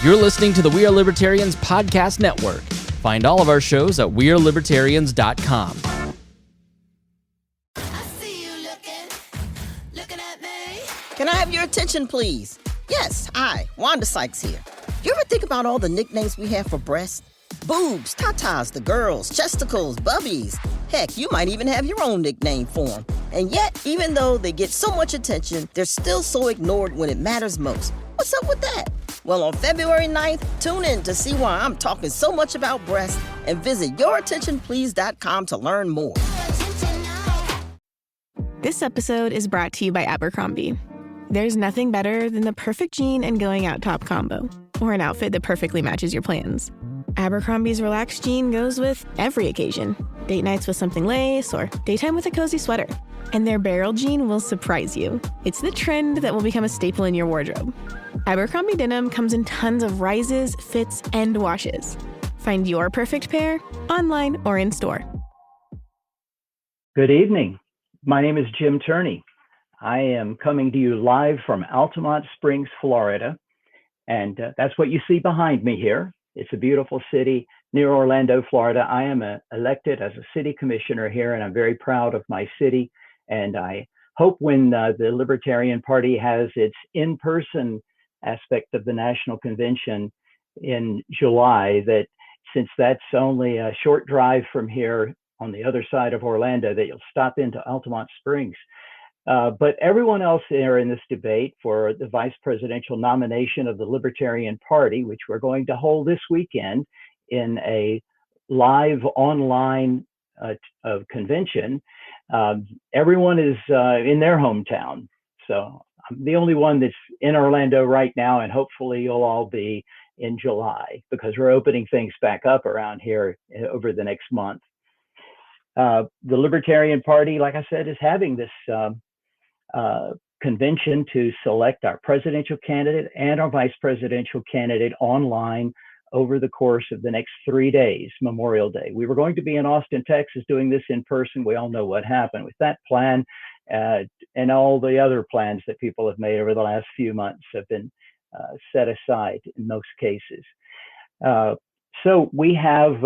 You're listening to the We Are Libertarians podcast network. Find all of our shows at wearelibertarians.com. Can I have your attention, please? Yes, hi, Wanda Sykes here. You ever think about all the nicknames we have for breasts? Boobs, tatas, the girls, chesticles, bubbies. Heck, you might even have your own nickname for them. And yet, even though they get so much attention, they're still so ignored when it matters most. What's up with that? Well, on February 9th, tune in to see why I'm talking so much about breasts and visit yourattentionplease.com to learn more. This episode is brought to you by Abercrombie. There's nothing better than the perfect jean and going out top combo, or an outfit that perfectly matches your plans. Abercrombie's relaxed jean goes with every occasion. Date nights with something lace, or daytime with a cozy sweater. And their barrel jean will surprise you. It's the trend that will become a staple in your wardrobe. Abercrombie denim comes in tons of rises, fits, and washes. Find your perfect pair online or in store. Good evening. My name is Jim Turney. I am coming to you live from Altamont Springs, Florida. And that's what you see behind me here. It's a beautiful city near Orlando, Florida. I am elected as a city commissioner here, and I'm very proud of my city. And I hope when the Libertarian Party has its in-person aspect of the National Convention in July, that since that's only a short drive from here on the other side of Orlando, that you'll stop into Altamont Springs. But everyone else there in this debate for the vice presidential nomination of the Libertarian Party, which we're going to hold this weekend in a live online convention, everyone is in their hometown. So I'm the only one that's in Orlando right now, and hopefully you'll all be in July, because we're opening things back up around here over the next month. The Libertarian Party, like I said, is having this convention to select our presidential candidate and our vice presidential candidate online over the course of the next 3 days, Memorial Day. We were going to be in Austin, Texas, doing this in person. We all know what happened with that plan, and all the other plans that people have made over the last few months have been set aside in most cases. So we have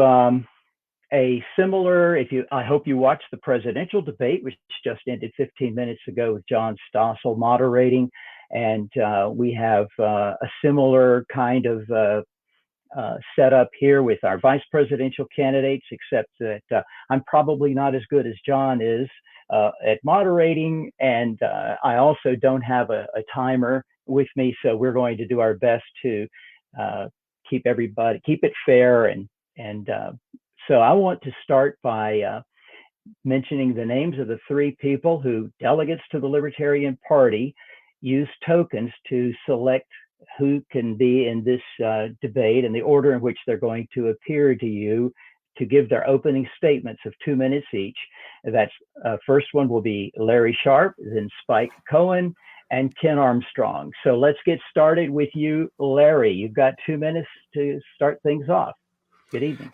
a similar, I hope you watched the presidential debate, which just ended 15 minutes ago with John Stossel moderating. And we have a similar kind of setup here with our vice presidential candidates, except that I'm probably not as good as John is at moderating. And I also don't have a timer with me. So we're going to do our best to keep it fair. And so I want to start by mentioning the names of the three people who, delegates to the Libertarian Party, use tokens to select who can be in this debate and the order in which they're going to appear to you to give their opening statements of 2 minutes each. That's first one will be Larry Sharpe, then Spike Cohen, and Ken Armstrong. So let's get started with you, Larry. You've got 2 minutes to start things off. Good evening.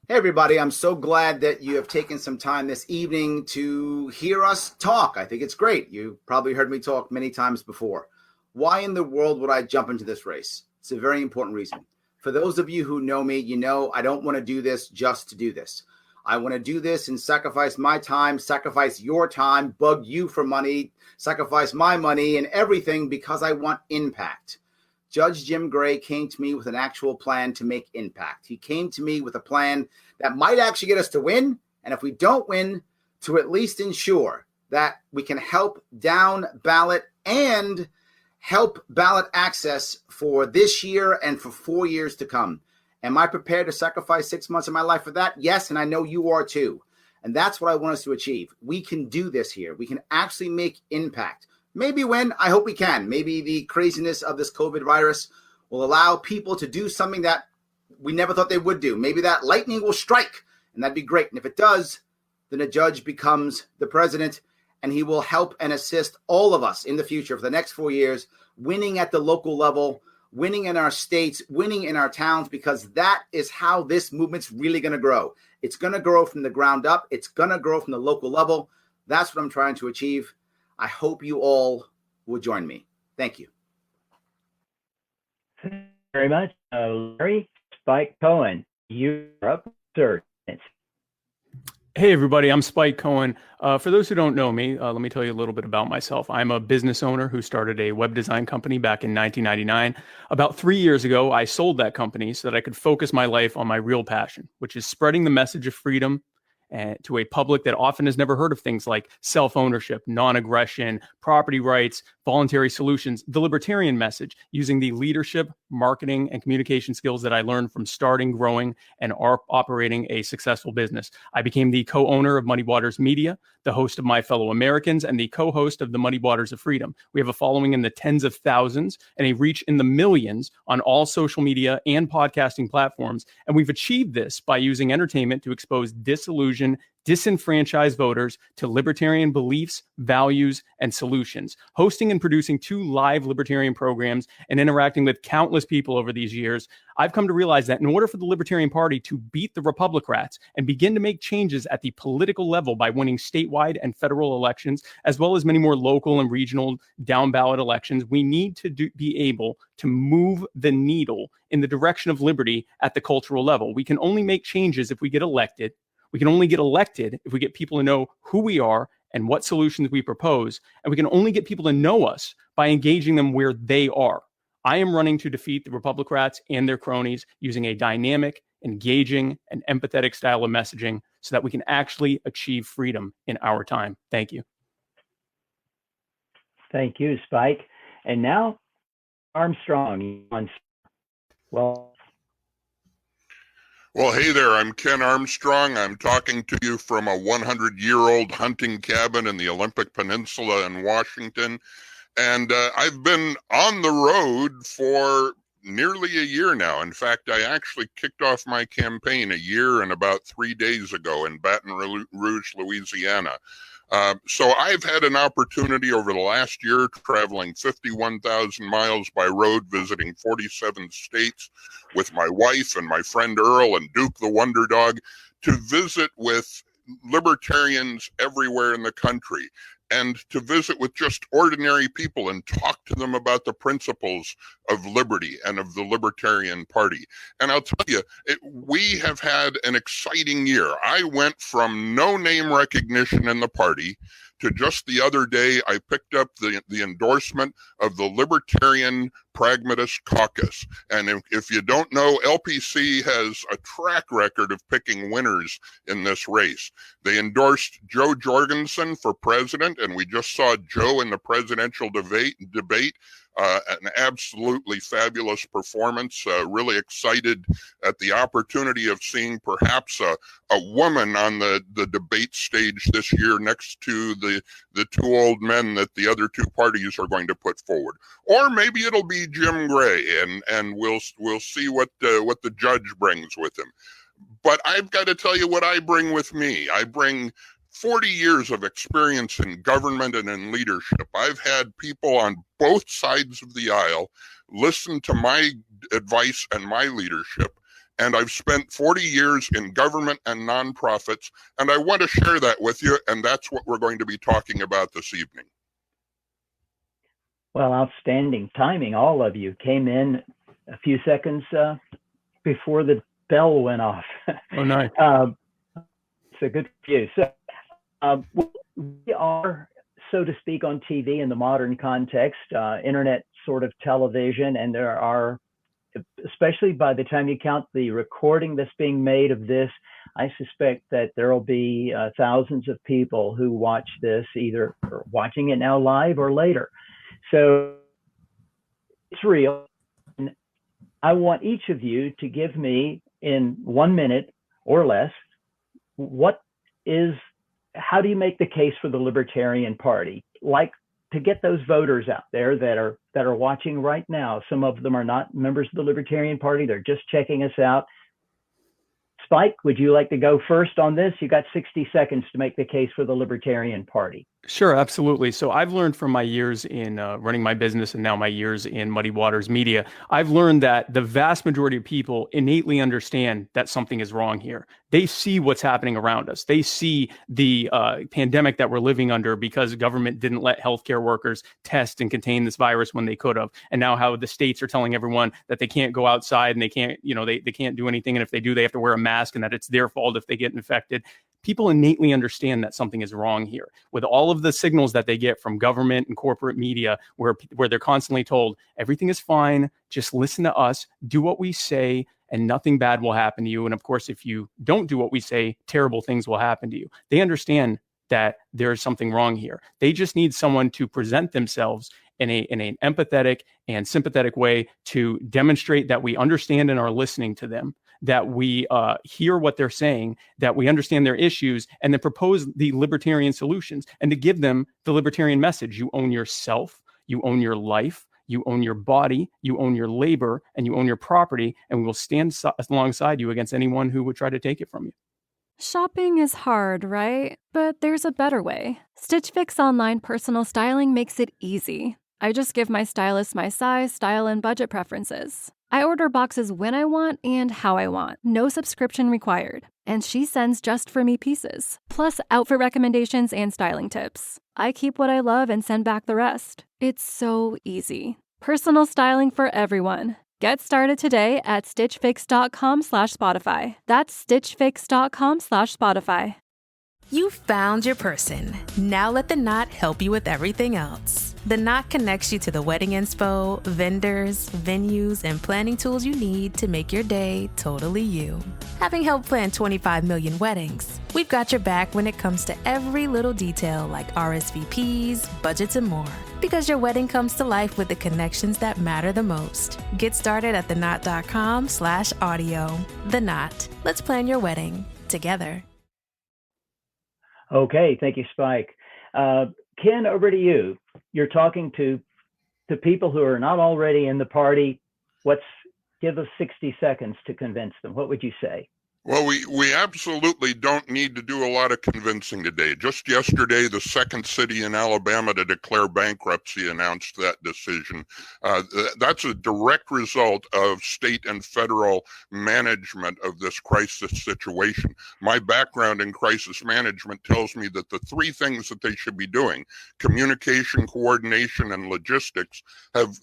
Hey, everybody. I'm so glad that you have taken some time this evening to hear us talk. I think it's great. You probably heard me talk many times before. Why in the world would I jump into this race? It's a very important reason. For those of you who know me, you know I don't want to do this just to do this. I want to do this and sacrifice my time, sacrifice your time, bug you for money, sacrifice my money and everything because I want impact. Judge Jim Gray came to me with an actual plan to make impact. He came to me with a plan that might actually get us to win, and if we don't win, to at least ensure that we can help down ballot and help ballot access for this year and for 4 years to come. Am I prepared to sacrifice 6 months of my life for that? Yes, and I know you are too. And that's what I want us to achieve. We can do this here. We can actually make impact. Maybe win. I hope we can. Maybe the craziness of this COVID virus will allow people to do something that we never thought they would do. Maybe that lightning will strike, and that'd be great. And if it does, then a judge becomes the president, and he will help and assist all of us in the future for the next 4 years, winning at the local level, winning in our states, winning in our towns, because that is how this movement's really going to grow. It's going to grow from the ground up. It's going to grow from the local level. That's what I'm trying to achieve. I hope you all will join me. Thank you. very much. Larry, Spike Cohen, you're up, sir. Hey, everybody, I'm Spike Cohen. For those who don't know me, let me tell you a little bit about myself. I'm a business owner who started a web design company back in 1999. About 3 years ago, I sold that company so that I could focus my life on my real passion, which is spreading the message of freedom to a public that often has never heard of things like self-ownership, non-aggression, property rights, voluntary solutions, the libertarian message, using the leadership, marketing, and communication skills that I learned from starting, growing, and operating a successful business. I became the co-owner of Muddy Waters Media, the host of My Fellow Americans, and the co-host of the Muddy Waters of Freedom. We have a following in the tens of thousands and a reach in the millions on all social media and podcasting platforms. And we've achieved this by using entertainment to expose disillusioned, disenfranchised voters to libertarian beliefs, values, and solutions. Hosting and producing 2 live libertarian programs and interacting with countless people over these years, I've come to realize that in order for the Libertarian Party to beat the Republicrats and begin to make changes at the political level by winning statewide and federal elections, as well as many more local and regional down-ballot elections, we need to be able to move the needle in the direction of liberty at the cultural level. We can only make changes if we get elected. We can only get elected if we get people to know who we are and what solutions we propose. And we can only get people to know us by engaging them where they are. I am running to defeat the Republicrats and their cronies using a dynamic, engaging, and empathetic style of messaging so that we can actually achieve freedom in our time. Thank you. Thank you, Spike. And now, Armstrong. Well, hey there, I'm Ken Armstrong. I'm talking to you from a 100-year-old hunting cabin in the Olympic Peninsula in Washington. And I've been on the road for nearly a year now. In fact, I actually kicked off my campaign a year and about 3 days ago in Baton Rouge, Louisiana. So I've had an opportunity over the last year traveling 51,000 miles by road, visiting 47 states with my wife and my friend Earl and Duke the Wonder Dog to visit with libertarians everywhere in the country and to visit with just ordinary people and talk to them about the principles of liberty and of the Libertarian Party. And I'll tell you, we have had an exciting year. I went from no name recognition in the party to just the other day, I picked up the endorsement of the Libertarian Pragmatist Caucus. And if you don't know, LPC has a track record of picking winners in this race. They endorsed Joe Jorgensen for president, and we just saw Joe in the presidential debate. An absolutely fabulous performance. Really excited at the opportunity of seeing perhaps a woman on the debate stage this year next to the 2 old men that the other 2 parties are going to put forward. Or maybe it'll be Jim Gray, and we'll see what the judge brings with him. But I've got to tell you what I bring with me. I bring 40 years of experience in government and in leadership. I've had people on both sides of the aisle listen to my advice and my leadership, and I've spent 40 years in government and nonprofits, and I want to share that with you, and that's what we're going to be talking about this evening. Well, outstanding timing. All of you came in a few seconds before the bell went off. Oh, nice. So good for you. So we are, so to speak, on TV in the modern context, internet sort of television, and there are, especially by the time you count the recording that's being made of this, I suspect that there will be thousands of people who watch this, either watching it now live or later. So it's real. And I want each of you to give me in 1 minute or less, how do you make the case for the Libertarian Party? Like, to get those voters out there that are watching right now. Some of them are not members of the Libertarian Party. They're just checking us out. Spike, would you like to go first on this? You got 60 seconds to make the case for the Libertarian Party. Sure, absolutely. So I've learned from my years in running my business and now my years in Muddy Waters Media, I've learned that the vast majority of people innately understand that something is wrong here. They see what's happening around us. They see the pandemic that we're living under because government didn't let healthcare workers test and contain this virus when they could have. And now how the states are telling everyone that they can't go outside and they can't, they can't do anything. And if they do, they have to wear a mask and that it's their fault if they get infected. People innately understand that something is wrong here. With all of the signals that they get from government and corporate media, where they're constantly told everything is fine, just listen to us, do what we say, and nothing bad will happen to you. And of course, if you don't do what we say, terrible things will happen to you. They understand that there is something wrong here. They just need someone to present themselves in an empathetic and sympathetic way to demonstrate that we understand and are listening to them, that we hear what they're saying, that we understand their issues, and then propose the libertarian solutions and to give them the libertarian message. You own yourself, you own your life, you own your body, you own your labor, and you own your property, and we will stand alongside you against anyone who would try to take it from you. Shopping is hard, right? But there's a better way. Stitch Fix Online Personal Styling makes it easy. I just give my stylist my size, style, and budget preferences. I order boxes when I want and how I want. No subscription required. And she sends just for me pieces, plus outfit recommendations and styling tips. I keep what I love and send back the rest. It's so easy. Personal styling for everyone. Get started today at stitchfix.com/Spotify. That's stitchfix.com/Spotify. You found your person. Now let the Knot help you with everything else. The Knot connects you to the wedding inspo, vendors, venues, and planning tools you need to make your day totally you. Having helped plan 25 million weddings, we've got your back when it comes to every little detail like RSVPs, budgets, and more. Because your wedding comes to life with the connections that matter the most. Get started at theknot.com/audio. The Knot. Let's plan your wedding together. Okay, thank you, Spike. Ken, over to you. You're talking to people who are not already in the party. Give us 60 seconds to convince them. What would you say? Well, we absolutely don't need to do a lot of convincing today. Just yesterday, the second city in Alabama to declare bankruptcy announced that decision. That's a direct result of state and federal management of this crisis situation. My background in crisis management tells me that the three things that they should be doing, communication, coordination, and logistics,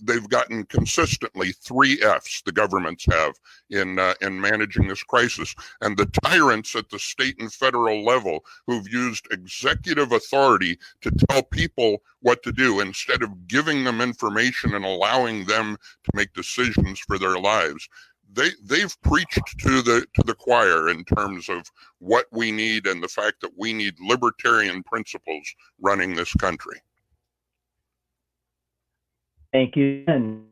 they've gotten consistently 3 Fs, the governments have, in managing this crisis. And the tyrants at the state and federal level who've used executive authority to tell people what to do instead of giving them information and allowing them to make decisions for their lives. They've preached to the choir in terms of what we need and the fact that we need libertarian principles running this country. Thank you. And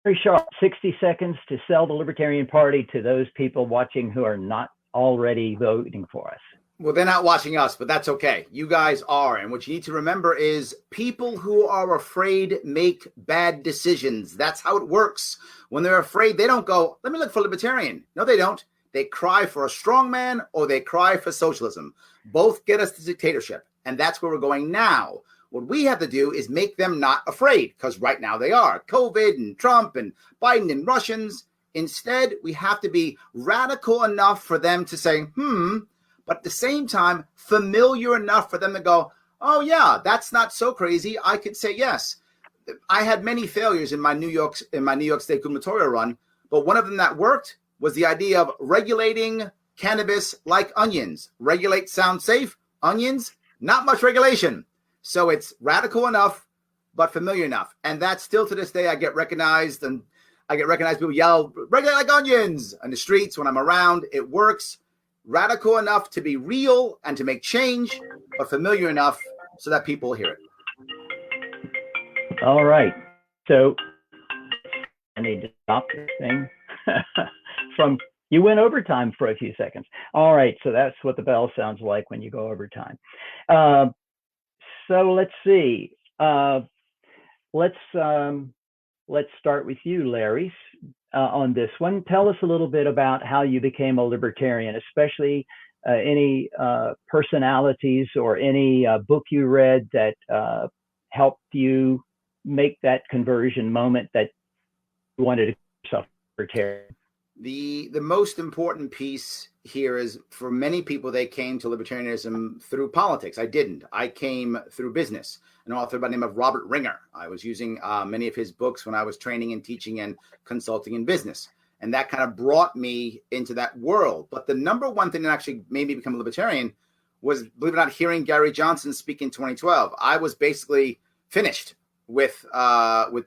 very sharp, 60 seconds to sell the Libertarian Party to those people watching who are not already voting for us. Well, they're not watching us, but that's okay. You guys are. And what you need to remember is people who are afraid make bad decisions. That's how it works. When they're afraid, they don't go, let me look for Libertarian. No, they don't. They cry for a strong man or they cry for socialism. Both get us to dictatorship. And that's where we're going now. What we have to do is make them not afraid, because right now they are. COVID and Trump and Biden and Russians. Instead, we have to be radical enough for them to say, but at the same time, familiar enough for them to go, oh, yeah, that's not so crazy. I could say yes. I had many failures in my New York State gubernatorial run, but one of them that worked was the idea of regulating cannabis like onions. Regulate sounds safe. Onions, not much regulation. So it's radical enough, but familiar enough. And that's still to this day, I get recognized people yell, regulate like onions on the streets when I'm around. It works. Radical enough to be real and to make change, but familiar enough so that people hear it. All right. So I need to stop this thing. You went overtime for a few seconds. All right. So that's what the bell sounds like when you go overtime. So let's see. Let's start with you, Larry, on this one. Tell us a little bit about how you became a libertarian, especially any personalities or any book you read that helped you make that conversion moment that you wanted to yourself libertarian? The most important piece here is, for many people, they came to libertarianism through politics. I didn't. I came through business. An author by the name of Robert Ringer. I was using many of his books when I was training and teaching and consulting in business. And that kind of brought me into that world. But the number one thing that actually made me become a libertarian was, believe it or not, hearing Gary Johnson speak in 2012. I was basically finished with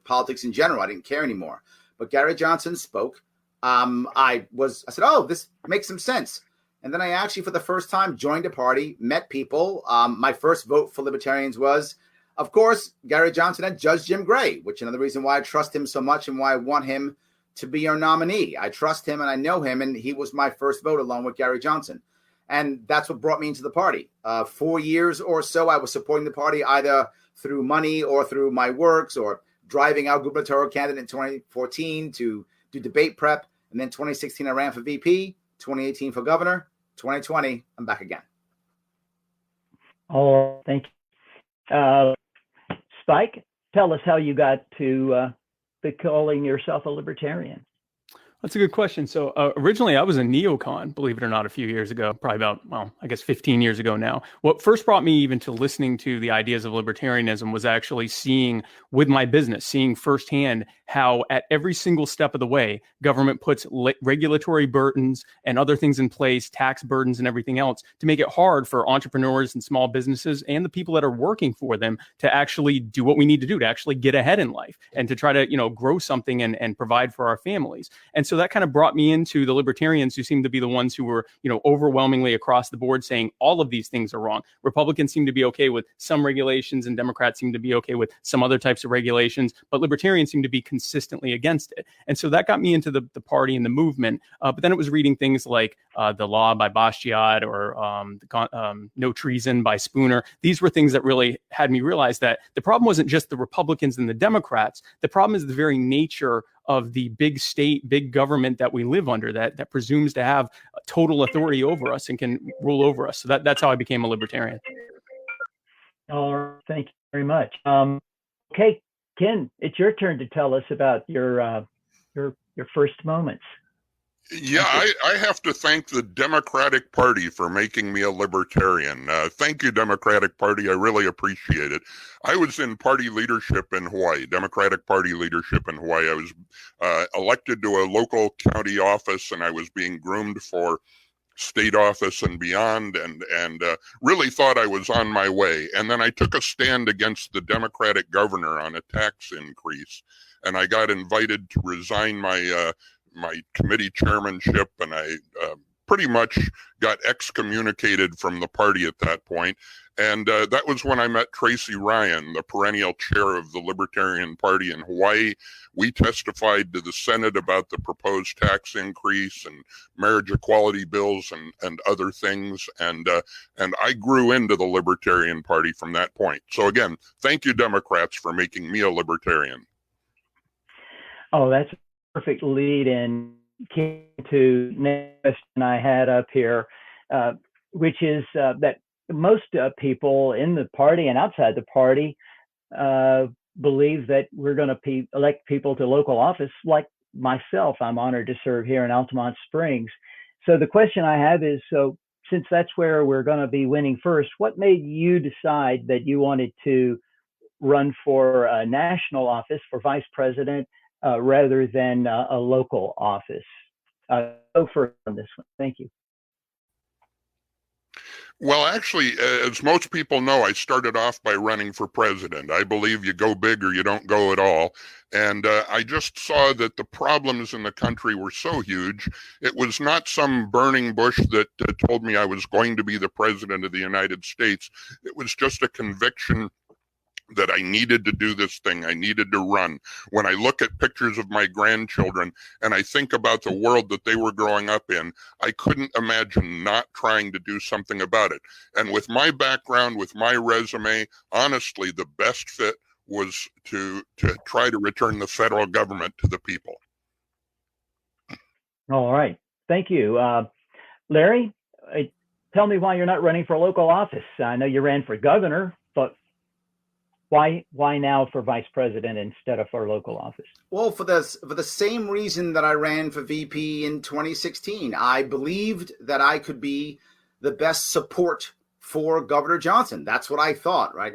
politics in general. I didn't care anymore. But Gary Johnson spoke. I said, oh, this makes some sense. And then I actually, for the first time, joined a party, met people. My first vote for libertarians was, of course, Gary Johnson and Judge Jim Gray, which is another reason why I trust him so much and why I want him to be our nominee. I trust him and I know him, and he was my first vote along with Gary Johnson. And that's what brought me into the party. 4 years or so, I was supporting the party either through money or through my works, or driving our gubernatorial candidate in 2014 to do debate prep. And then 2016, I ran for VP, 2018 for governor, 2020, I'm back again. Oh, thank you. Spike, tell us how you got to be calling yourself a libertarian. That's a good question. So originally I was a neocon, believe it or not, a few years ago, probably about, well, I guess 15 years ago now. What first brought me even to listening to the ideas of libertarianism was actually seeing with my business, seeing firsthand how at every single step of the way, government puts regulatory burdens and other things in place, tax burdens and everything else, to make it hard for entrepreneurs and small businesses and the people that are working for them to actually do what we need to do, to actually get ahead in life and to try to, grow something and provide for our families. And so that kind of brought me into the libertarians, who seem to be the ones who were, overwhelmingly across the board saying all of these things are wrong. Republicans seem to be okay with some regulations and Democrats seem to be okay with some other types of regulations, but libertarians seem to be consistently against it. And so that got me into the party and the movement. But then it was reading things like The Law by Bastiat or No Treason by Spooner. These were things that really had me realize that the problem wasn't just the Republicans and the Democrats. The problem is the very nature of the big state, big government that we live under, that presumes to have total authority over us and can rule over us. So that's how I became a libertarian. All right, thank you very much. Okay, Ken, it's your turn to tell us about your first moments. Yeah, I have to thank the Democratic Party for making me a libertarian. Thank you, Democratic Party. I really appreciate it. I was in party leadership in Hawaii, Democratic Party leadership in Hawaii. I was elected to a local county office, and I was being groomed for state office and beyond, and really thought I was on my way. And then I took a stand against the Democratic governor on a tax increase, and I got invited to resign my committee chairmanship, and I pretty much got excommunicated from the party at that point. And that was when I met Tracy Ryan, the perennial chair of the Libertarian Party in Hawaii. We testified to the Senate about the proposed tax increase and marriage equality bills and other things. And I grew into the Libertarian Party from that point. So again, thank you, Democrats, for making me a libertarian. Oh, that's a perfect lead in to next question I had up here, which is that most people in the party and outside the party believe that we're going to elect people to local office. Like myself, I'm honored to serve here in Altamont Springs. So the question I have is, so since that's where we're going to be winning first, what made you decide that you wanted to run for a national office for vice president rather than a local office? Go first on this one. Thank you. Well, actually, as most people know, I started off by running for president. I believe you go big or you don't go at all. And I just saw that the problems in the country were so huge. It was not some burning bush that told me I was going to be the president of the United States. It was just a conviction that I needed to do this thing. I needed to run. When I look at pictures of my grandchildren and I think about the world that they were growing up in, I couldn't imagine not trying to do something about it. And with my background, with my resume, honestly, the best fit was to try to return the federal government to the people. All right. Thank you. Larry, tell me why you're not running for local office. I know you ran for governor, but why now for vice president instead of for local office? Well, for the same reason that I ran for VP in 2016, I believed that I could be the best support for Governor Johnson. That's what I thought, right?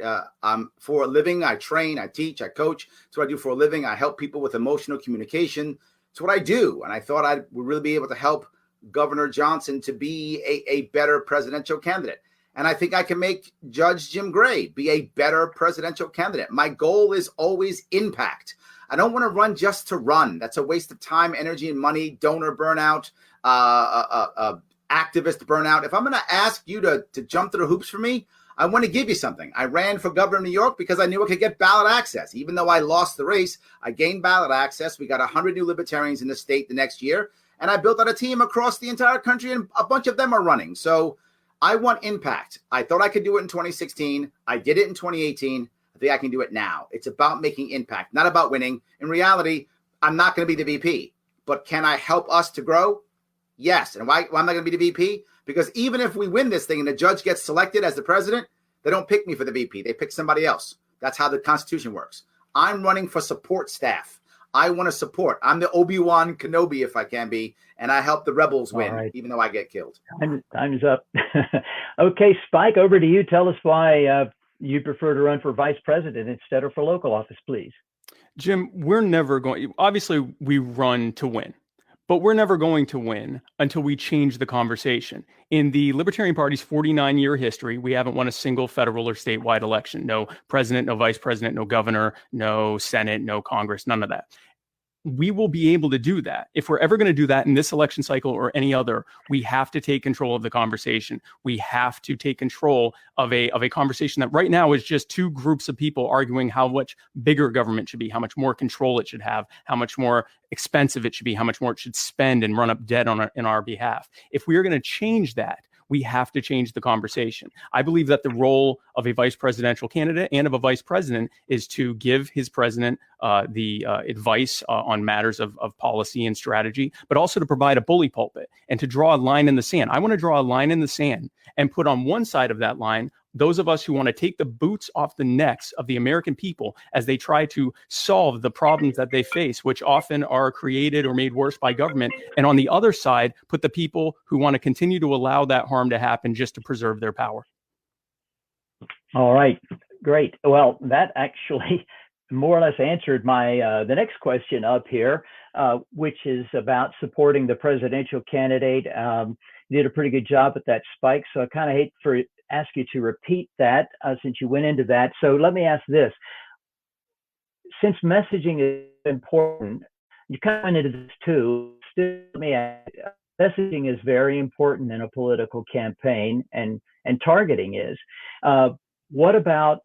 For a living, I train, I teach, I coach. That's what I do for a living. I help people with emotional communication. It's what I do. And I thought I would really be able to help Governor Johnson to be a better presidential candidate. And I think I can make Judge Jim Gray be a better presidential candidate. My goal is always impact. I don't want to run just to run. That's a waste of time, energy, and money, donor burnout, activist burnout. If I'm going to ask you to jump through the hoops for me, I want to give you something. I ran for governor of New York because I knew I could get ballot access. Even though I lost the race, I gained ballot access. We got 100 new libertarians in the state the next year. And I built out a team across the entire country, and a bunch of them are running. So I want impact. I thought I could do it in 2016. I did it in 2018. I think I can do it now. It's about making impact, not about winning. In reality, I'm not going to be the VP, but can I help us to grow? Yes. And why am I going to be the VP? Because even if we win this thing and the judge gets selected as the president, they don't pick me for the VP. They pick somebody else. That's how the Constitution works. I'm running for support staff. I want to support. I'm the Obi-Wan Kenobi, if I can be, and I help the rebels win, even though I get killed. Time's up. Okay, Spike, over to you. Tell us why you prefer to run for vice president instead of for local office, please. Jim, we're never going, obviously we run to win, but we're never going to win until we change the conversation. In the Libertarian Party's 49-year history, we haven't won a single federal or statewide election. No president, no vice president, no governor, no Senate, no Congress, none of that. We will be able to do that. If we're ever going to do that in this election cycle or any other, we have to take control of the conversation. We have to take control of a conversation that right now is just two groups of people arguing how much bigger government should be, how much more control it should have, how much more expensive it should be, how much more it should spend and run up debt in our behalf. If we are going to change that, we have to change the conversation. I believe that the role of a vice presidential candidate and of a vice president is to give his president the advice on matters of policy and strategy, but also to provide a bully pulpit and to draw a line in the sand. I want to draw a line in the sand and put on one side of that line those of us who want to take the boots off the necks of the American people as they try to solve the problems that they face, which often are created or made worse by government. And on the other side, put the people who want to continue to allow that harm to happen just to preserve their power. All right, great. Well, that actually more or less answered my the next question up here, which is about supporting the presidential candidate. You did a pretty good job at that, Spike. So I kind of hate for ask you to repeat that since you went into that. So let me ask this. Since messaging is important, you kind of went into this too. Still, let me ask, messaging is very important in a political campaign, and targeting is. What about,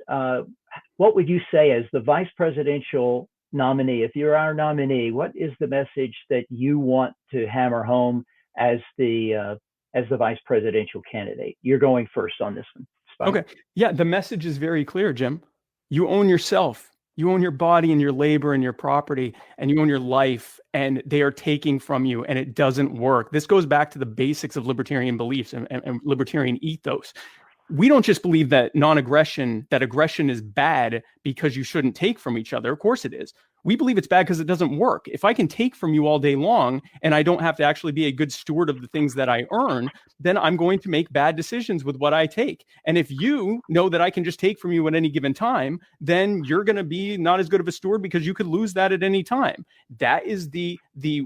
what would you say as the vice presidential nominee? If you're our nominee, what is the message that you want to hammer home as the vice presidential candidate? You're going first on this one, Spike. Okay. Yeah, the message is very clear, Jim. You own yourself. You own your body and your labor and your property, and you own your life, and they are taking from you, and it doesn't work. This goes back to the basics of libertarian beliefs and libertarian ethos. We don't just believe that that aggression is bad because you shouldn't take from each other. Of course it is. We believe it's bad because it doesn't work. If I can take from you all day long and I don't have to actually be a good steward of the things that I earn, then I'm going to make bad decisions with what I take. And if you know that I can just take from you at any given time, then you're going to be not as good of a steward because you could lose that at any time. That is the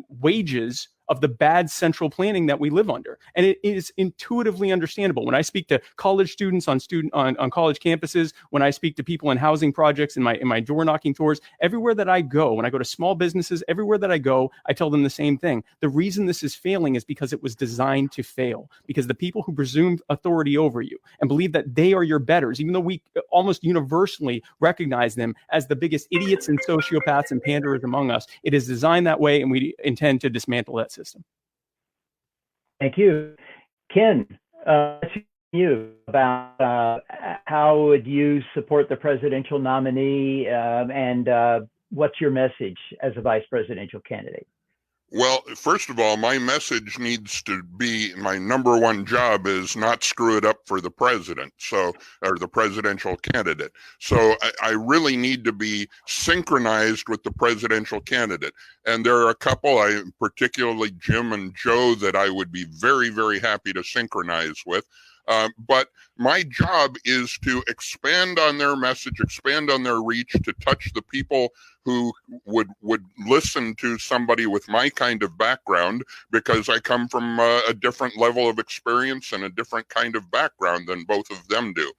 wages of the bad central planning that we live under. And it is intuitively understandable. When I speak to college students on college campuses, when I speak to people in housing projects, in my door knocking tours, everywhere that I go, when I go to small businesses, everywhere that I go, I tell them the same thing. The reason this is failing is because it was designed to fail, because the people who presume authority over you and believe that they are your betters, even though we almost universally recognize them as the biggest idiots and sociopaths and panderers among us, it is designed that way, and we intend to dismantle that system. Thank you. Ken, you about how would you support the presidential nominee and what's your message as a vice presidential candidate? Well, first of all, my message needs to be, my number one job is not screw it up for the president, or the presidential candidate. So I really need to be synchronized with the presidential candidate. And there are a couple, particularly Jim and Joe, that I would be very, very happy to synchronize with. But my job is to expand on their message, expand on their reach, to touch the people who would listen to somebody with my kind of background, because I come from a different level of experience and a different kind of background than both of them do.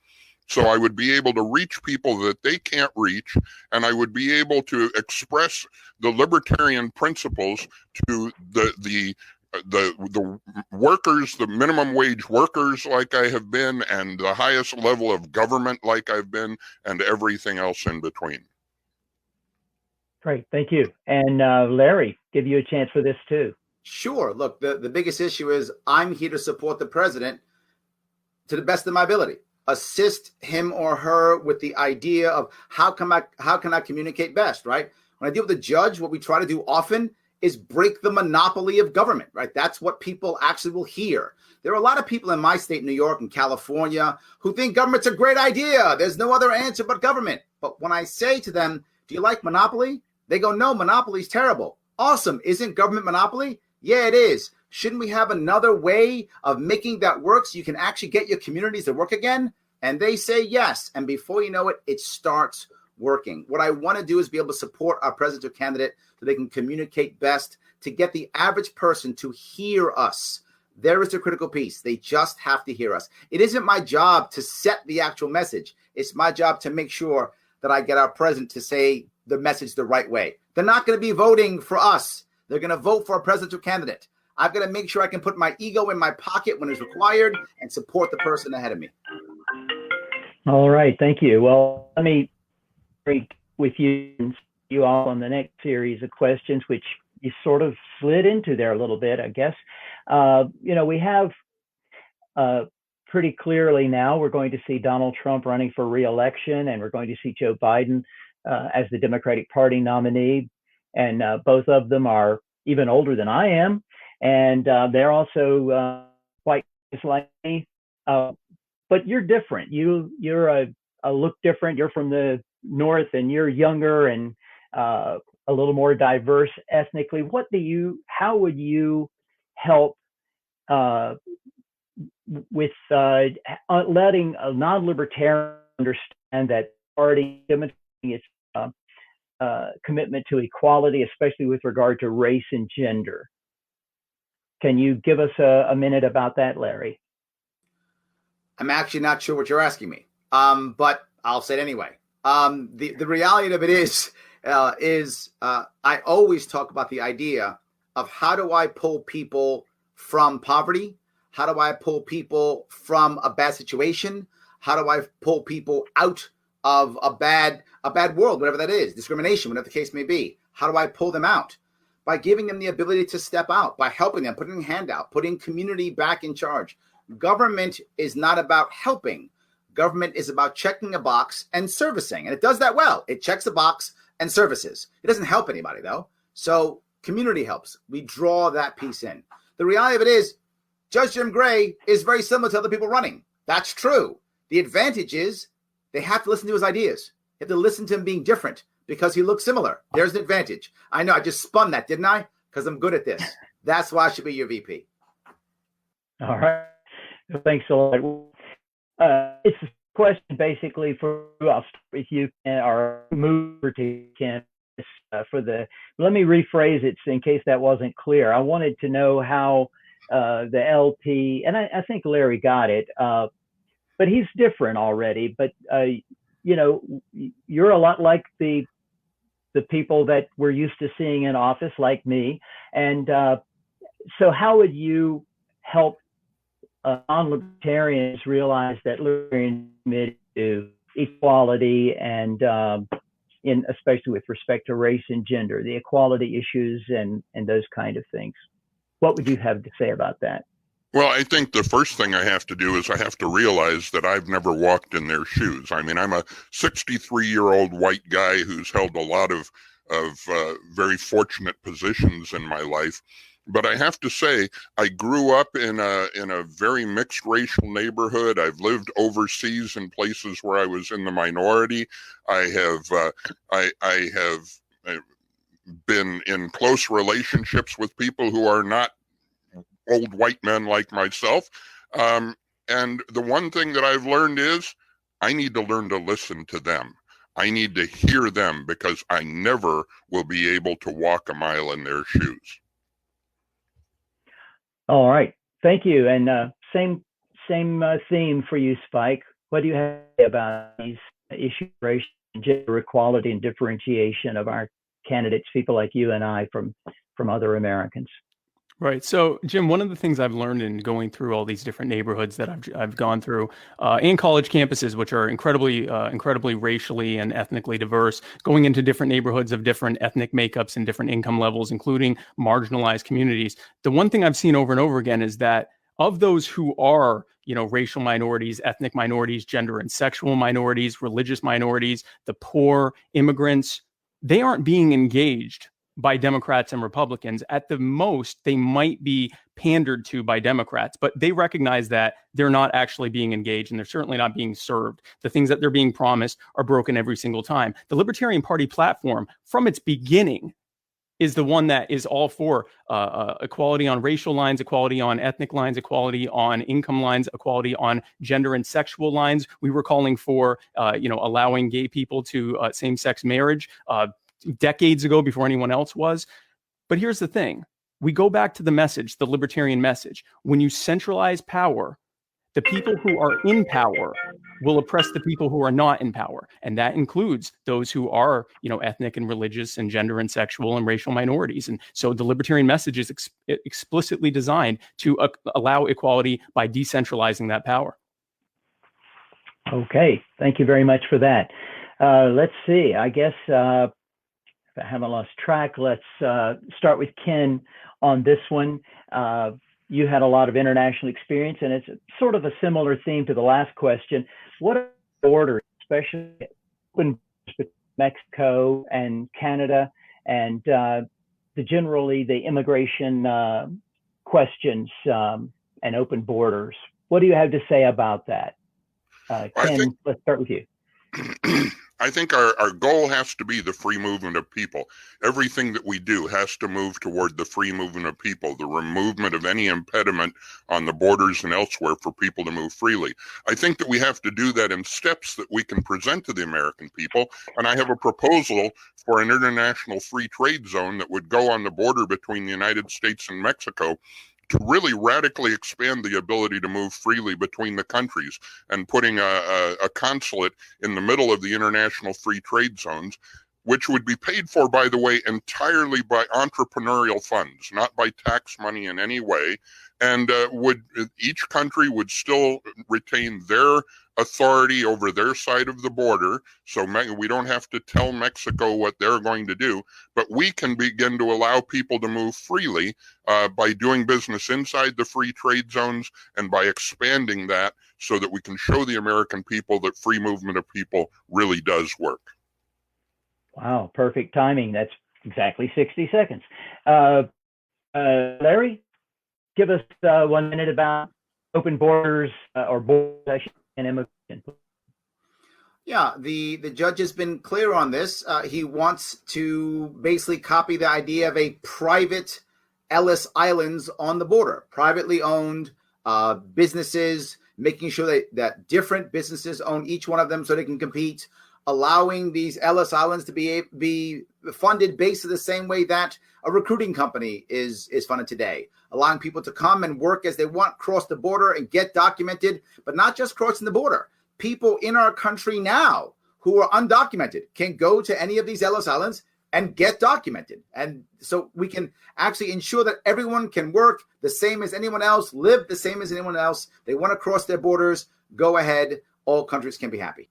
So I would be able to reach people that they can't reach, and I would be able to express the libertarian principles to the workers, the minimum wage workers like I have been, and the highest level of government like I've been, and everything else in between. Great, thank you. And Larry, give you a chance for this too. Sure. Look, the biggest issue is I'm here to support the president to the best of my ability. Assist him or her with the idea of how can I communicate best, right? When I deal with a judge, what we try to do often is break the monopoly of government, right? That's what people actually will hear. There are a lot of people in my state, New York and California, who think government's a great idea. There's no other answer but government. But when I say to them, do you like monopoly? They go, no, monopoly's terrible. Awesome. Isn't government monopoly? Yeah, it is. Shouldn't we have another way of making that work so you can actually get your communities to work again? And they say yes. And before you know it, it starts working. What I want to do is be able to support our presidential candidate so they can communicate best, to get the average person to hear us. There is the critical piece. They just have to hear us. It isn't my job to set the actual message. It's my job to make sure that I get our president to say the message the right way. They're not going to be voting for us. They're going to vote for a presidential candidate. I've got to make sure I can put my ego in my pocket when it's required and support the person ahead of me. All right, thank you. Well, let me break with you and you all on the next series of questions, which you sort of slid into there a little bit, I guess. We have pretty clearly now we're going to see Donald Trump running for re-election, and we're going to see Joe Biden as the Democratic Party nominee. And both of them are even older than I am. And they're also quite like me. But you're different. You're a look different. You're from the North, and you're younger and a little more diverse ethnically. How would you help with letting a non-libertarian understand that party its commitment to equality, especially with regard to race and gender? Can you give us a minute about that, Larry? I'm actually not sure what you're asking me, but I'll say it anyway. The reality of it is I always talk about the idea of how do I pull people from poverty? How do I pull people from a bad situation? How do I pull people out of a bad world, whatever that is, discrimination, whatever the case may be? How do I pull them out? By giving them the ability to step out, by helping them, putting a hand out, putting community back in charge. Government is not about helping. Government is about checking a box and servicing. And it does that well. It checks a box and services. It doesn't help anybody, though. So community helps. We draw that piece in. The reality of it is Judge Jim Gray is very similar to other people running. That's true. The advantage is they have to listen to his ideas. They have to listen to him being different because he looks similar. There's an advantage. I know I just spun that, didn't I? Because I'm good at this. That's why I should be your VP. All right. Thanks a lot. It's a question basically for us. If you can, or move to Ken let me rephrase it in case that wasn't clear. I wanted to know how the LP, and I think Larry got it, but he's different already. But you're a lot like the people that we're used to seeing in office, like me. And so how would you help non-libertarians realize that libertarians committed to equality and especially with respect to race and gender, the equality issues and those kind of things? What would you have to say about that? Well, I think the first thing I have to do is I have to realize that I've never walked in their shoes. I mean, I'm a 63-year-old white guy who's held a lot of very fortunate positions in my life. But I have to say, I grew up in a very mixed racial neighborhood. I've lived overseas in places where I was in the minority. I have been in close relationships with people who are not old white men like myself. And the one thing that I've learned is I need to learn to listen to them. I need to hear them, because I never will be able to walk a mile in their shoes. All right. Thank you. And same theme for you, Spike. What do you have to say about these issues, race, gender equality, and differentiation of our candidates, people like you and I, from other Americans? Right. So, Jim, one of the things I've learned in going through all these different neighborhoods that I've gone through, and college campuses, which are incredibly racially and ethnically diverse, going into different neighborhoods of different ethnic makeups and different income levels, including marginalized communities. The one thing I've seen over and over again is that of those who are, racial minorities, ethnic minorities, gender and sexual minorities, religious minorities, the poor, immigrants, they aren't being engaged by Democrats and Republicans. At the most, they might be pandered to by Democrats, but they recognize that they're not actually being engaged, and they're certainly not being served. The things that they're being promised are broken every single time. The Libertarian Party platform, from its beginning, is the one that is all for equality on racial lines, equality on ethnic lines, equality on income lines, equality on gender and sexual lines. We were calling for, allowing gay people to same-sex marriage decades ago, before anyone else was. But here's the thing. We go back to the message, the libertarian message. When you centralize power, the people who are in power will oppress the people who are not in power. And that includes those who are, ethnic and religious and gender and sexual and racial minorities. And so the libertarian message is explicitly designed to allow equality by decentralizing that power. Okay. Thank you very much for that. Let's see. I guess if I haven't lost track, let's start with Ken on this one. You had a lot of international experience, and it's sort of a similar theme to the last question. What are the borders, especially between Mexico and Canada, and generally the immigration questions and open borders? What do you have to say about that? Ken, let's start with you. I think our goal has to be the free movement of people. Everything that we do has to move toward the free movement of people, the removal of any impediment on the borders and elsewhere for people to move freely. I think that we have to do that in steps that we can present to the American people. And I have a proposal for an international free trade zone that would go on the border between the United States and Mexico, to really radically expand the ability to move freely between the countries, and putting a consulate in the middle of the international free trade zones, which would be paid for, by the way, entirely by entrepreneurial funds, not by tax money in any way. And each country would still retain their authority over their side of the border. So we don't have to tell Mexico what they're going to do, but we can begin to allow people to move freely by doing business inside the free trade zones, and by expanding that so that we can show the American people that free movement of people really does work. Wow, perfect timing. That's exactly 60 seconds. Larry, give us 1 minute about open borders or borders and immigration. Yeah, the judge has been clear on this. He wants to basically copy the idea of a private Ellis Islands on the border, privately owned businesses, making sure that different businesses own each one of them so they can compete, allowing these Ellis Islands to be funded basically the same way that a recruiting company is funded today, allowing people to come and work as they want, cross the border and get documented, but not just crossing the border. People in our country now who are undocumented can go to any of these Ellis Islands and get documented. And so we can actually ensure that everyone can work the same as anyone else, live the same as anyone else. They want to cross their borders, go ahead. All countries can be happy.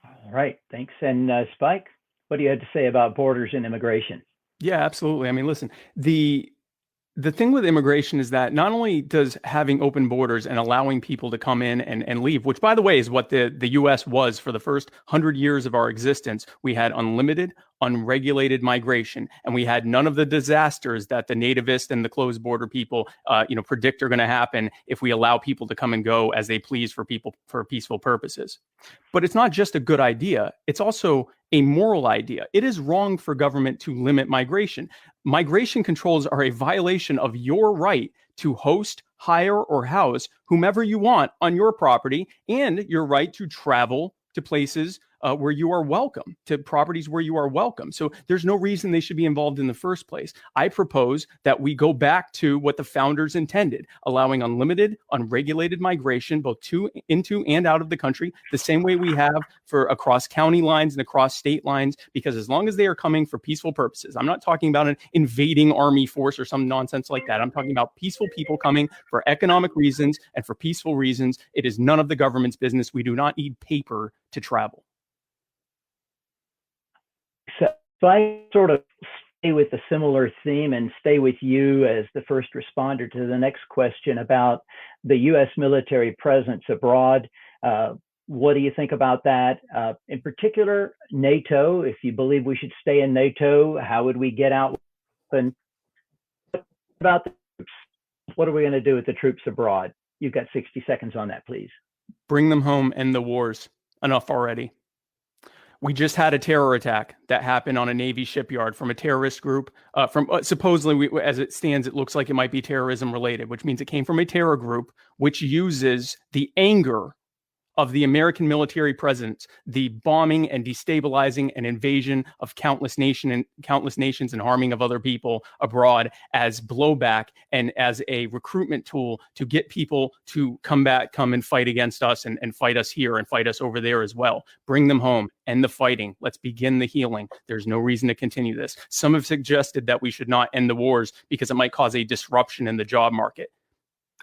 All right. Thanks. And Spike, what do you have to say about borders and immigration? Yeah, absolutely. I mean, listen, the thing with immigration is that not only does having open borders and allowing people to come in and leave, which, by the way, is what the U.S. was for the first 100 years of our existence. We had unlimited, unregulated migration, and we had none of the disasters that the nativist and the closed border people, predict are going to happen if we allow people to come and go as they please for peaceful purposes. But it's not just a good idea; it's also a moral idea. It is wrong for government to limit migration. Migration controls are a violation of your right to host, hire, or house whomever you want on your property, and your right to travel to places where you are welcome, to properties where you are welcome. So there's no reason they should be involved in the first place. I propose that we go back to what the founders intended, allowing unlimited, unregulated migration, both into and out of the country, the same way we have for across county lines and across state lines, because as long as they are coming for peaceful purposes, I'm not talking about an invading army force or some nonsense like that. I'm talking about peaceful people coming for economic reasons and for peaceful reasons. It is none of the government's business. We do not need paper to travel. So I sort of stay with a similar theme and stay with you as the first responder to the next question about the U.S. military presence abroad. What do you think about that? In particular, NATO, if you believe we should stay in NATO, how would we get out? And about the troops, what are we going to do with the troops abroad? You've got 60 seconds on that, please. Bring them home, end the wars. Enough already. We just had a terror attack that happened on a Navy shipyard from a terrorist group. Supposedly, as it stands, it looks like it might be terrorism related, which means it came from a terror group which uses the anger of the American military presence, the bombing and destabilizing and invasion of countless nations and harming of other people abroad as blowback and as a recruitment tool to get people to come and fight against us and fight us here and fight us over there as well. Bring them home, end the fighting. Let's begin the healing. There's no reason to continue this. Some have suggested that we should not end the wars because it might cause a disruption in the job market.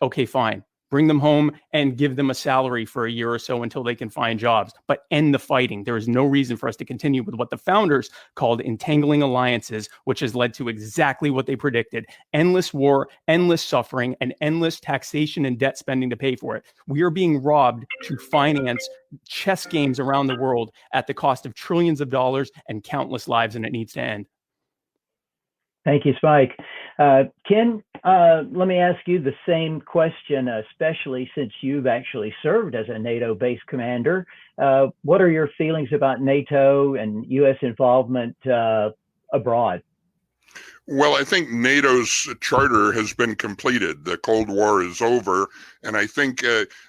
Okay, fine. Bring them home and give them a salary for a year or so until they can find jobs, but end the fighting. There is no reason for us to continue with what the founders called entangling alliances, which has led to exactly what they predicted: endless war, endless suffering, and endless taxation and debt spending to pay for it. We are being robbed to finance chess games around the world at the cost of trillions of dollars and countless lives, and it needs to end. Thank you, Spike. Ken, let me ask you the same question, especially since you've actually served as a NATO base commander. What are your feelings about NATO and U.S. involvement abroad? Well, I think NATO's charter has been completed. The Cold War is over, and I think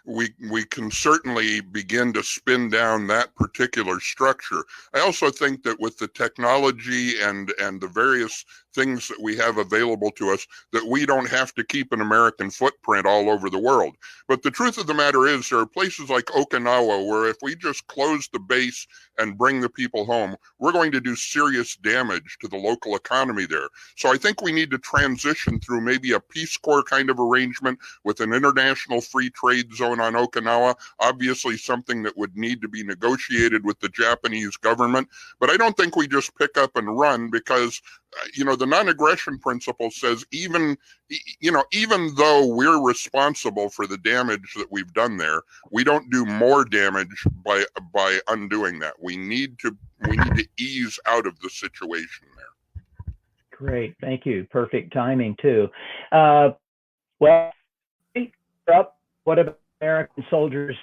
we can certainly begin to spin down that particular structure. I also think that with the technology and the various things that we have available to us, that we don't have to keep an American footprint all over the world. But the truth of the matter is, there are places like Okinawa where if we just close the base and bring the people home, we're going to do serious damage to the local economy there. So I think we need to transition through maybe a Peace Corps kind of arrangement with an international free trade zone on Okinawa, obviously something that would need to be negotiated with the Japanese government. But I don't think we just pick up and run, because the non-aggression principle says even though we're responsible for the damage that we've done there, we don't do more damage by undoing that. We need to ease out of the situation there. Great, thank you. Perfect timing too. Well, what about American soldiers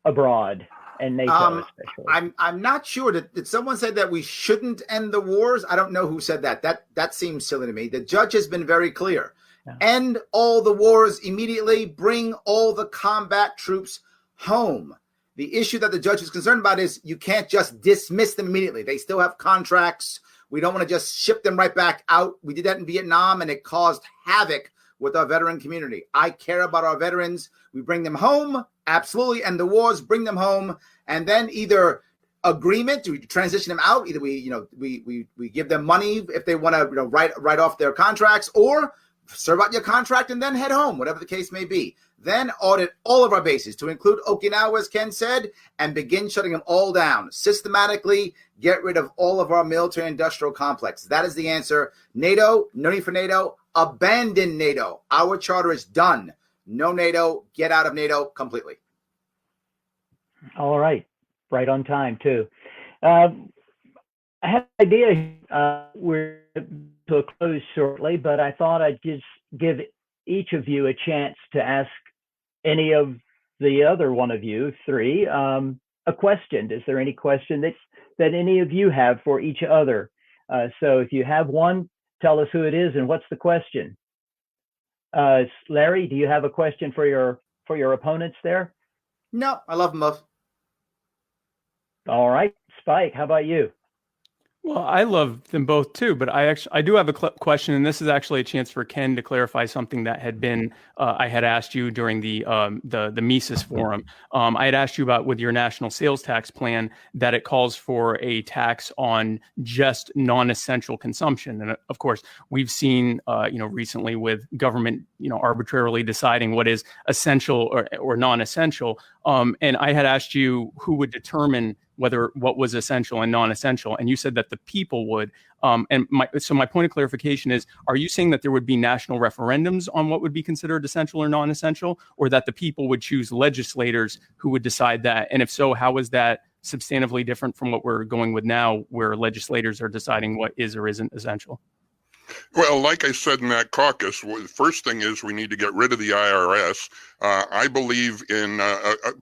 abroad? And NATO especially. I'm not sure. Did someone say that we shouldn't end the wars? I don't know who said that. That seems silly to me. The judge has been very clear. Yeah. End all the wars immediately. Bring all the combat troops home. The issue that the judge is concerned about is you can't just dismiss them immediately. They still have contracts. We don't want to just ship them right back out. We did that in Vietnam, and it caused havoc with our veteran community. I care about our veterans. We bring them home, absolutely, and the wars, bring them home, and then either agreement, we transition them out. Either we give them money if they want to write off their contracts, or serve out your contract and then head home, whatever the case may be. Then audit all of our bases, to include Okinawa, as Ken said, and begin shutting them all down. Systematically get rid of all of our military-industrial complex. That is the answer. NATO, no need for NATO. Abandon NATO. Our charter is done. No NATO. Get out of NATO completely. All right. Right on time, too. I have an idea. We're to a close shortly, but I thought I'd just give each of you a chance to ask any of the other one of you three a question. Is there any question that any of you have for each other? So if you have one, tell us who it is and what's the question. Larry, do you have a question for your opponents there? No, I love them both. All right, Spike, how about you? Well, I love them both too, but I do have a question, and this is actually a chance for Ken to clarify something that had been I had asked you during the Mises forum. I had asked you about with your national sales tax plan that it calls for a tax on just non-essential consumption, and of course we've seen recently with government arbitrarily deciding what is essential or non-essential. And I had asked you who would determine what was essential and non-essential, and you said that the people would. So my point of clarification is: are you saying that there would be national referendums on what would be considered essential or non-essential, or that the people would choose legislators who would decide that? And if so, how is that substantively different from what we're going with now, where legislators are deciding what is or isn't essential? Well, like I said in that caucus, the first thing is we need to get rid of the IRS. I believe in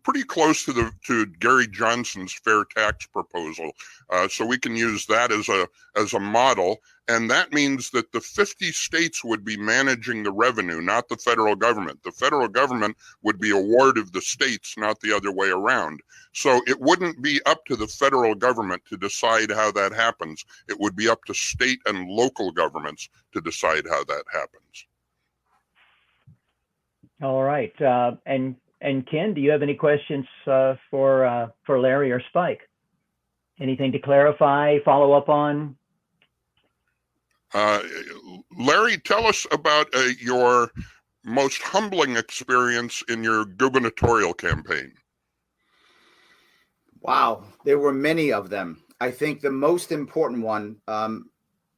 pretty close to Gary Johnson's fair tax proposal, so we can use that as a model. And that means that the 50 states would be managing the revenue, not the federal government. The federal government would be a ward of the states, not the other way around. So it wouldn't be up to the federal government to decide how that happens. It would be up to state and local governments to decide how that happens. All right. And Ken, do you have any questions for Larry or Spike? Anything to clarify, follow up on? Larry, tell us about your most humbling experience in your gubernatorial campaign. Wow, there were many of them. I think the most important one,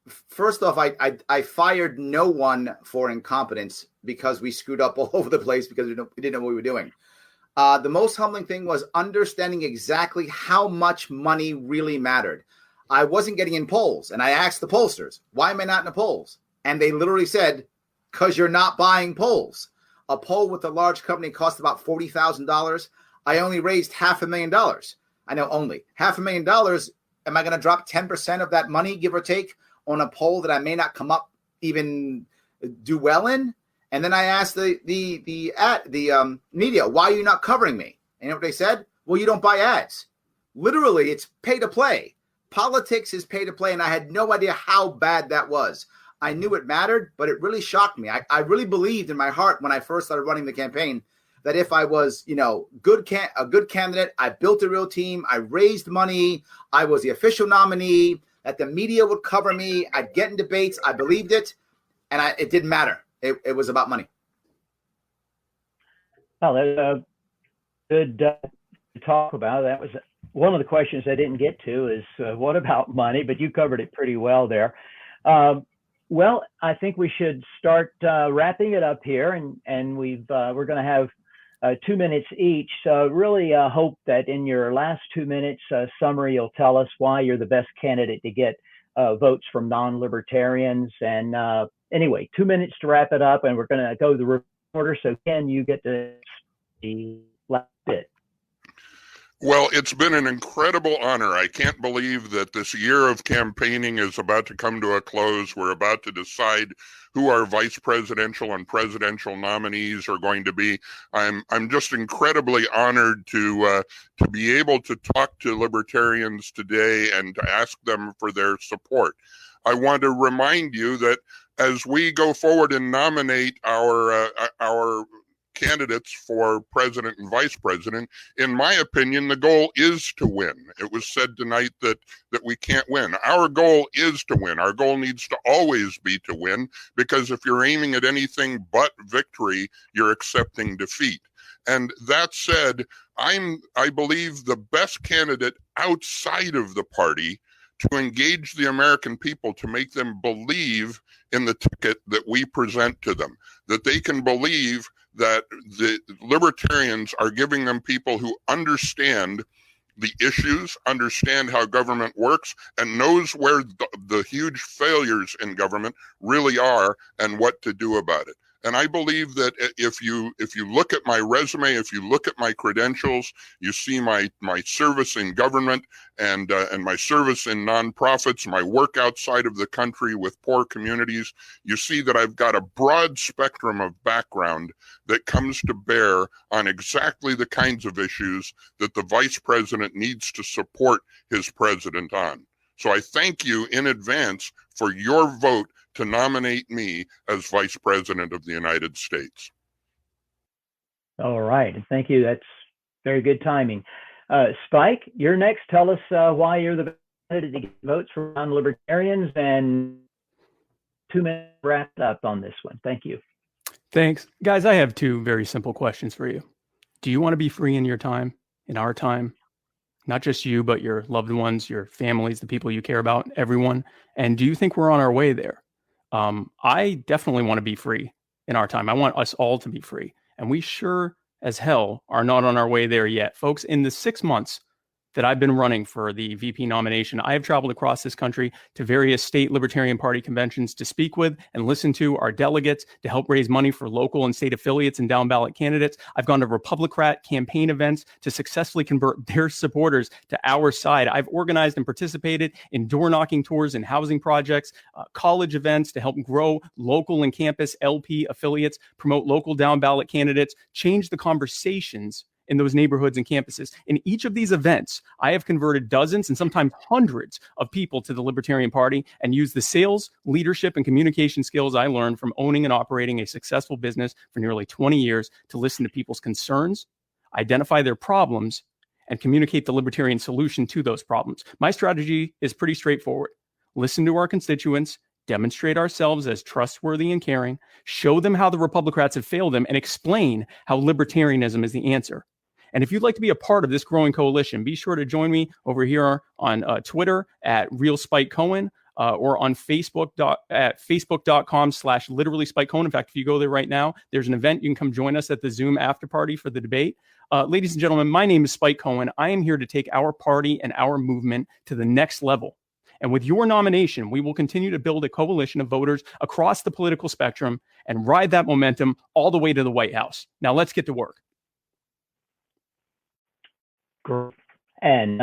first off, I fired no one for incompetence because we screwed up all over the place because we didn't know what we were doing. The most humbling thing was understanding exactly how much money really mattered. I wasn't getting in polls, and I asked the pollsters, why am I not in the polls? And they literally said, because you're not buying polls. A poll with a large company cost about $40,000. I only raised $500,000. I know only $500,000. Am I going to drop 10% of that money, give or take, on a poll that I may not come up even do well in? And then I asked the media, why are you not covering me? And you know what they said? Well, you don't buy ads. Literally, it's pay to play. Politics is pay to play, and I had no idea how bad that was. I knew it mattered, but it really shocked me. I really believed in my heart when I first started running the campaign that if I was, a good candidate, I built a real team, I raised money, I was the official nominee, that the media would cover me, I'd get in debates, I believed it, and it didn't matter. It was about money. Well, that's good to talk about. That was one of the questions I didn't get to is what about money? But you covered it pretty well there. Well, I think we should start wrapping it up here, and we're going to have 2 minutes each. So really hope that in your last 2 minutes summary, you'll tell us why you're the best candidate to get votes from non-libertarians. And anyway, 2 minutes to wrap it up, and we're going to go to the reporter. So Ken, you get to the last bit. Well, it's been an incredible honor. I can't believe that this year of campaigning is about to come to a close. We're about to decide who our vice presidential and presidential nominees are going to be. I'm just incredibly honored to be able to talk to libertarians today and to ask them for their support. I want to remind you that as we go forward and nominate our candidates for president and vice president, in my opinion, the goal is to win. It was said tonight that we can't win. Our goal is to win. Our goal needs to always be to win, because if you're aiming at anything but victory, you're accepting defeat. And that said, I believe the best candidate outside of the party to engage the American people, to make them believe in the ticket that we present to them, that they can believe that the libertarians are giving them people who understand the issues, understand how government works, and knows where the huge failures in government really are and what to do about it. And I believe that if you look at my resume, if you look at my credentials, you see my service in government and my service in nonprofits, my work outside of the country with poor communities, you see that I've got a broad spectrum of background that comes to bear on exactly the kinds of issues that the vice president needs to support his president on. So I thank you in advance for your vote to nominate me as Vice President of the United States. All right. Thank you. That's very good timing. Spike, you're next. Tell us why you're the candidate to get votes for non-libertarians, and 2 minutes wrapped up on this one. Thank you. Thanks. Guys, I have two very simple questions for you. Do you want to be free in your time, in our time? Not just you, but your loved ones, your families, the people you care about, everyone. And do you think we're on our way there? I definitely want to be free in our time. I want us all to be free. And we sure as hell are not on our way there yet. Folks, in the 6 months that I've been running for the VP nomination, I have traveled across this country to various state Libertarian Party conventions to speak with and listen to our delegates to help raise money for local and state affiliates and down ballot candidates. I've gone to Republican campaign events to successfully convert their supporters to our side. I've organized and participated in door knocking tours and housing projects, college events to help grow local and campus LP affiliates, promote local down ballot candidates, change the conversations in those neighborhoods and campuses. In each of these events, I have converted dozens and sometimes hundreds of people to the Libertarian Party and used the sales, leadership, and communication skills I learned from owning and operating a successful business for nearly 20 years to listen to people's concerns, identify their problems, and communicate the Libertarian solution to those problems. My strategy is pretty straightforward. Listen to our constituents, demonstrate ourselves as trustworthy and caring, show them how the Republicrats have failed them, and explain how libertarianism is the answer. And if you'd like to be a part of this growing coalition, be sure to join me over here on Twitter at Real Spike Cohen or on Facebook at facebook.com/literally Spike Cohen. In fact, if you go there right now, there's an event. You can come join us at the Zoom after party for the debate. Ladies and gentlemen, my name is Spike Cohen. I am here to take our party and our movement to the next level. And with your nomination, we will continue to build a coalition of voters across the political spectrum and ride that momentum all the way to the White House. Now let's get to work. And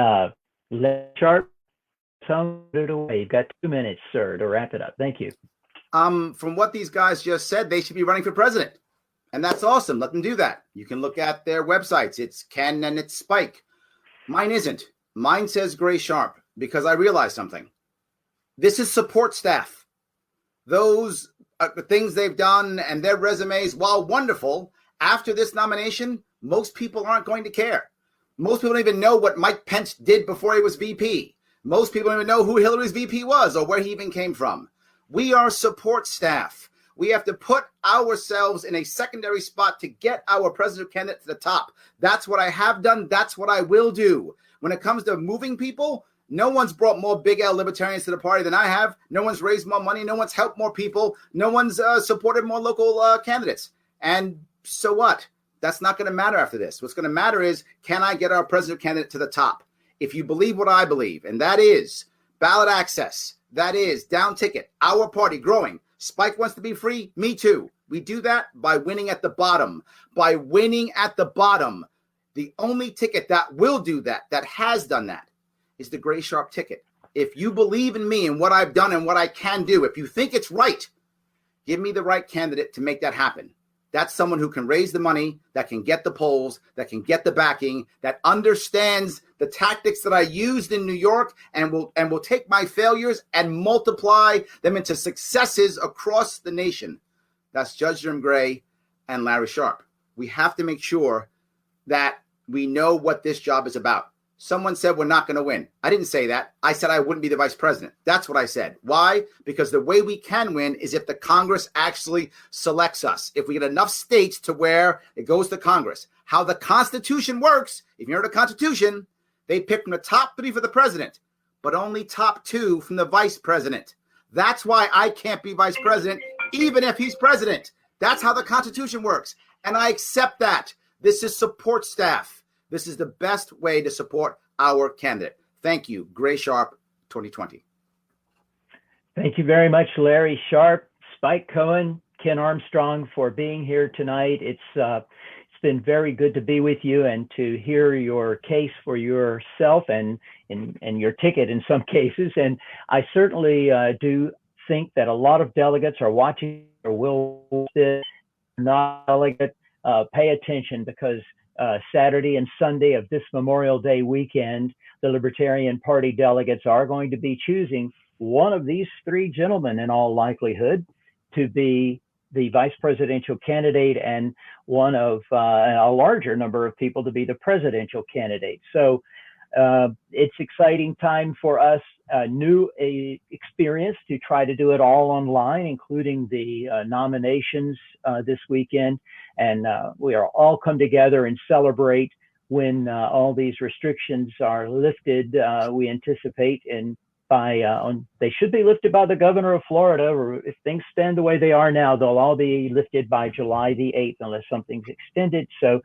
let Sharpe sum it away. You've got 2 minutes, sir, to wrap it up. Thank you. From what these guys just said, they should be running for president. And that's awesome. Let them do that. You can look at their websites. It's Ken and it's Spike. Mine isn't. Mine says Gray Sharpe because I realized something. This is support staff. Those things they've done and their resumes, while wonderful, after this nomination, most people aren't going to care. Most people don't even know what Mike Pence did before he was VP. Most people don't even know who Hillary's VP was or where he even came from. We are support staff. We have to put ourselves in a secondary spot to get our presidential candidate to the top. That's what I have done. That's what I will do. When it comes to moving people, no one's brought more big L libertarians to the party than I have. No one's raised more money. No one's helped more people. No one's supported more local candidates. And so what? That's not going to matter after this. What's going to matter is, can I get our presidential candidate to the top? If you believe what I believe, and that is ballot access, that is down ticket, our party growing. Spike wants to be free. Me too. We do that by winning at the bottom. By winning at the bottom. The only ticket that will do that, that has done that, is the Gray Sharpe ticket. If you believe in me and what I've done and what I can do, if you think it's right, give me the right candidate to make that happen. That's someone who can raise the money, that can get the polls, that can get the backing, that understands the tactics that I used in New York and will take my failures and multiply them into successes across the nation. That's Judge Jim Gray and Larry Sharpe. We have to make sure that we know what this job is about. Someone said we're not going to win. I didn't say that. I said I wouldn't be the vice president. That's what I said. Why? Because the way we can win is if the Congress actually selects us. If we get enough states to where it goes to Congress. How the Constitution works, if you heard the Constitution, they pick from the top 3 for the president, but only top 2 from the vice president. That's why I can't be vice president, even if he's president. That's how the Constitution works. And I accept that. This is support staff. This is the best way to support our candidate. Thank you. Gray Sharpe 2020. Thank you very much, Larry Sharpe, Spike Cohen, Ken Armstrong, for being here tonight. It's been very good to be with you and to hear your case for yourself and your ticket in some cases. And I certainly do think that a lot of delegates are watching or will not delegate. Pay attention, because Saturday and Sunday of this Memorial Day weekend, the Libertarian Party delegates are going to be choosing one of these three gentlemen, in all likelihood, to be the vice presidential candidate, and one of a larger number of people to be the presidential candidate. So it's exciting time for us, new experience to try to do it all online, including the nominations this weekend. And we are all come together and celebrate when all these restrictions are lifted. We anticipate, and they should be lifted by the governor of Florida, or if things stand the way they are now, they'll all be lifted by July the 8th, unless something's extended. So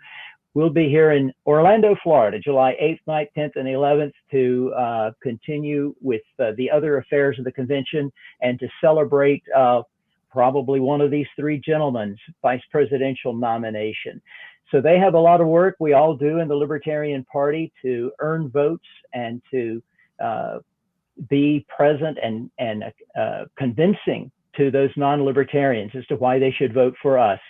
we'll be here in Orlando, Florida, July 8th, 9th, 10th, and 11th to continue with the other affairs of the convention and to celebrate probably one of these three gentlemen's vice presidential nomination. So they have a lot of work, we all do in the Libertarian Party, to earn votes and to be present and convincing to those non-libertarians as to why they should vote for us.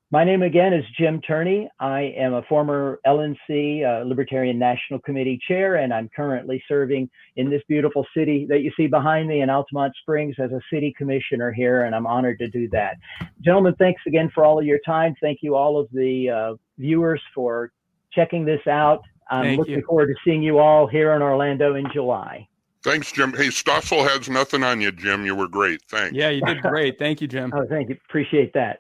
My name again is Jim Turney. I am a former LNC Libertarian National Committee chair, and I'm currently serving in this beautiful city that you see behind me in Altamont Springs as a city commissioner here, and I'm honored to do that. Gentlemen, thanks again for all of your time. Thank you all of the viewers for checking this out. I'm looking forward to seeing you all here in Orlando in July. Thanks, Jim. Hey, Stossel has nothing on you, Jim. You were great. Thanks. Yeah, you did great. Thank you, Jim. Oh, thank you. Appreciate that.